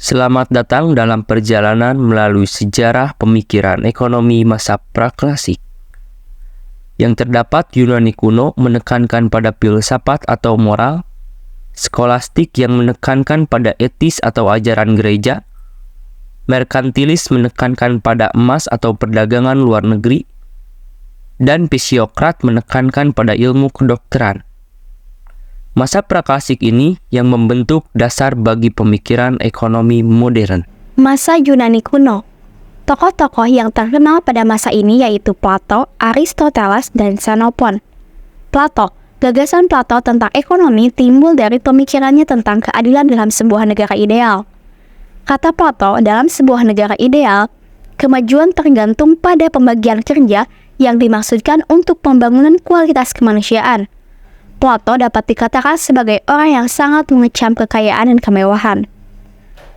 Selamat datang dalam perjalanan melalui sejarah pemikiran ekonomi masa praklasik. Yang terdapat Yunani kuno menekankan pada filsafat atau moral, skolastik yang menekankan pada etis atau ajaran gereja, merkantilis menekankan pada emas atau perdagangan luar negeri, dan Pisiokrat menekankan pada ilmu kedokteran. Masa praklasik ini yang membentuk dasar bagi pemikiran ekonomi modern. Masa Yunani kuno. Tokoh-tokoh yang terkenal pada masa ini yaitu Plato, Aristoteles, dan Xenophon. Plato, gagasan Plato tentang ekonomi timbul dari pemikirannya tentang keadilan dalam sebuah negara ideal. Kata Plato, dalam sebuah negara ideal, kemajuan tergantung pada pembagian kerja yang dimaksudkan untuk pembangunan kualitas kemanusiaan. Plato dapat dikatakan sebagai orang yang sangat mengecam kekayaan dan kemewahan.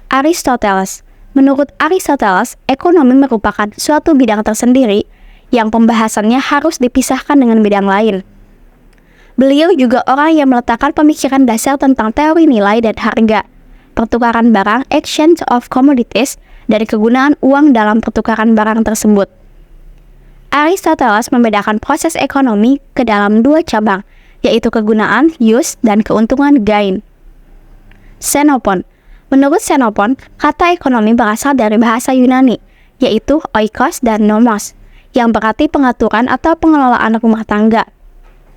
Aristoteles. Menurut Aristoteles, ekonomi merupakan suatu bidang tersendiri yang pembahasannya harus dipisahkan dengan bidang lain. Beliau juga orang yang meletakkan pemikiran dasar tentang teori nilai dan harga, pertukaran barang, exchange of commodities, dan kegunaan uang dalam pertukaran barang tersebut. Aristoteles membedakan proses ekonomi ke dalam dua cabang, yaitu kegunaan, use, dan keuntungan, gain. Xenophon. Menurut Xenophon, kata ekonomi berasal dari bahasa Yunani, yaitu oikos dan nomos, yang berarti pengaturan atau pengelolaan rumah tangga.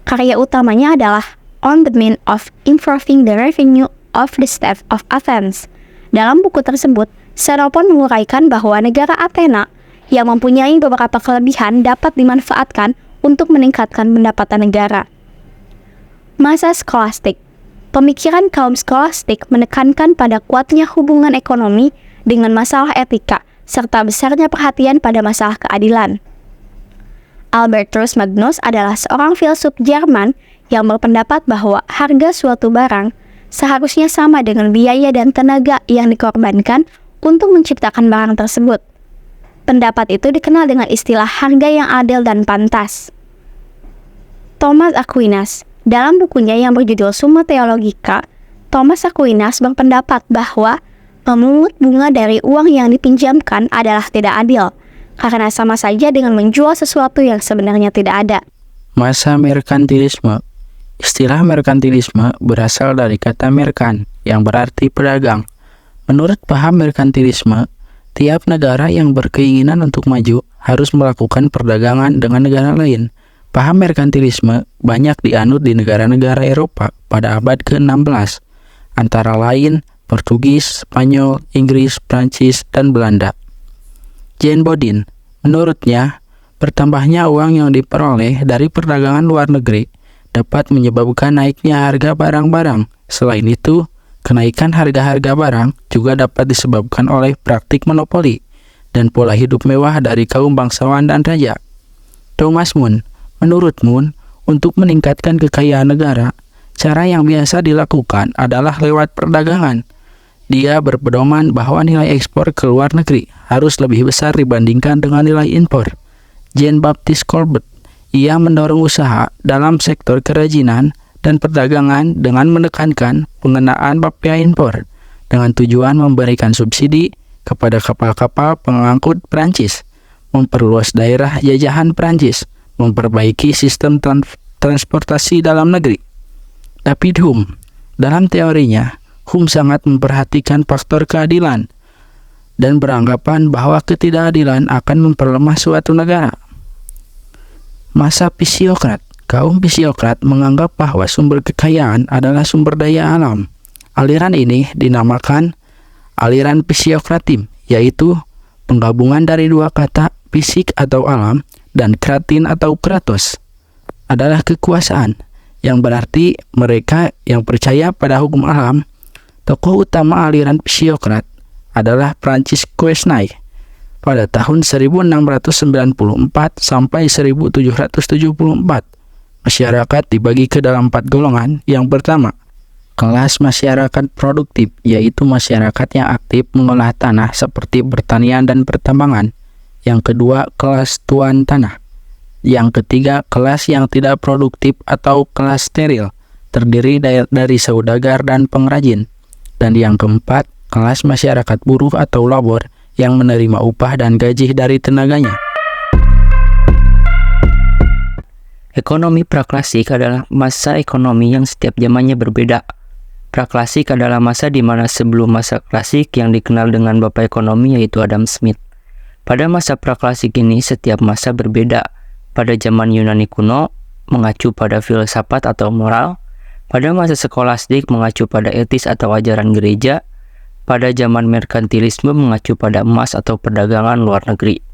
Karya utamanya adalah On the Means of Improving the Revenue of the State of Athens. Dalam buku tersebut, Xenophon menguraikan bahwa negara Athena yang mempunyai beberapa kelebihan dapat dimanfaatkan untuk meningkatkan pendapatan negara. Masa skolastik. Pemikiran kaum skolastik menekankan pada kuatnya hubungan ekonomi dengan masalah etika, serta besarnya perhatian pada masalah keadilan. Albertus Magnus adalah seorang filsuf Jerman yang berpendapat bahwa harga suatu barang seharusnya sama dengan biaya dan tenaga yang dikorbankan untuk menciptakan barang tersebut. Pendapat itu dikenal dengan istilah harga yang adil dan pantas. Thomas Aquinas. Dalam bukunya yang berjudul Summa Theologica, Thomas Aquinas berpendapat bahwa memungut bunga dari uang yang dipinjamkan adalah tidak adil, karena sama saja dengan menjual sesuatu yang sebenarnya tidak ada. Masa merkantilisme. Istilah merkantilisme berasal dari kata merkan, yang berarti pedagang. Menurut paham merkantilisme, tiap negara yang berkeinginan untuk maju harus melakukan perdagangan dengan negara lain. Paham merkantilisme banyak dianut di negara-negara Eropa pada abad ke-16, antara lain Portugis, Spanyol, Inggris, Prancis, dan Belanda. Jean Bodin, menurutnya, bertambahnya uang yang diperoleh dari perdagangan luar negeri dapat menyebabkan naiknya harga barang-barang. Selain itu, kenaikan harga-harga barang juga dapat disebabkan oleh praktik monopoli dan pola hidup mewah dari kaum bangsawan dan raja. Thomas More. Menurut Moon, untuk meningkatkan kekayaan negara, cara yang biasa dilakukan adalah lewat perdagangan. Dia berpedoman bahwa nilai ekspor ke luar negeri harus lebih besar dibandingkan dengan nilai impor. Jean-Baptiste Colbert, ia mendorong usaha dalam sektor kerajinan dan perdagangan dengan menekankan pengenaan bapia impor, dengan tujuan memberikan subsidi kepada kapal-kapal pengangkut Prancis, memperluas daerah jajahan Prancis, memperbaiki sistem transportasi dalam negeri. David Hume, dalam teorinya, Hume sangat memperhatikan faktor keadilan dan beranggapan bahwa ketidakadilan akan memperlemah suatu negara. Masa Pisiokrat. Kaum Pisiokrat menganggap bahwa sumber kekayaan adalah sumber daya alam. Aliran ini dinamakan aliran Pisiokratim, yaitu penggabungan dari dua kata fisik atau alam dan kratin atau kratos adalah kekuasaan, yang berarti mereka yang percaya pada hukum alam. Tokoh utama aliran Pisiokrat adalah Francis Quesnay pada tahun 1694 sampai 1774. Masyarakat dibagi ke dalam 4 golongan. Yang pertama, kelas masyarakat produktif, yaitu masyarakat yang aktif mengolah tanah seperti pertanian dan pertambangan. Yang kedua, kelas tuan tanah. Yang ketiga, kelas yang tidak produktif atau kelas steril, terdiri dari saudagar dan pengrajin. Dan yang keempat, kelas masyarakat buruh atau labor yang menerima upah dan gaji dari tenaganya. Ekonomi praklasik adalah masa ekonomi yang setiap zamannya berbeda. Praklasik adalah masa di mana sebelum masa klasik yang dikenal dengan bapak ekonomi yaitu Adam Smith. Pada masa praklasik ini setiap masa berbeda. Pada zaman Yunani kuno mengacu pada filsafat atau moral. Pada masa skolastik mengacu pada etis atau ajaran gereja. Pada zaman merkantilisme mengacu pada emas atau perdagangan luar negeri.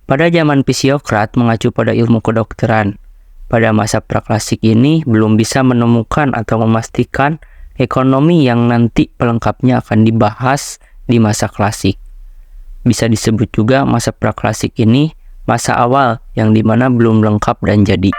Pada zaman Pisiokrat mengacu pada ilmu kedokteran. Pada masa praklasik ini belum bisa menemukan atau memastikan ekonomi yang nanti pelengkapnya akan dibahas di masa klasik. Bisa disebut juga masa praklasik ini masa awal yang dimana belum lengkap dan jadi.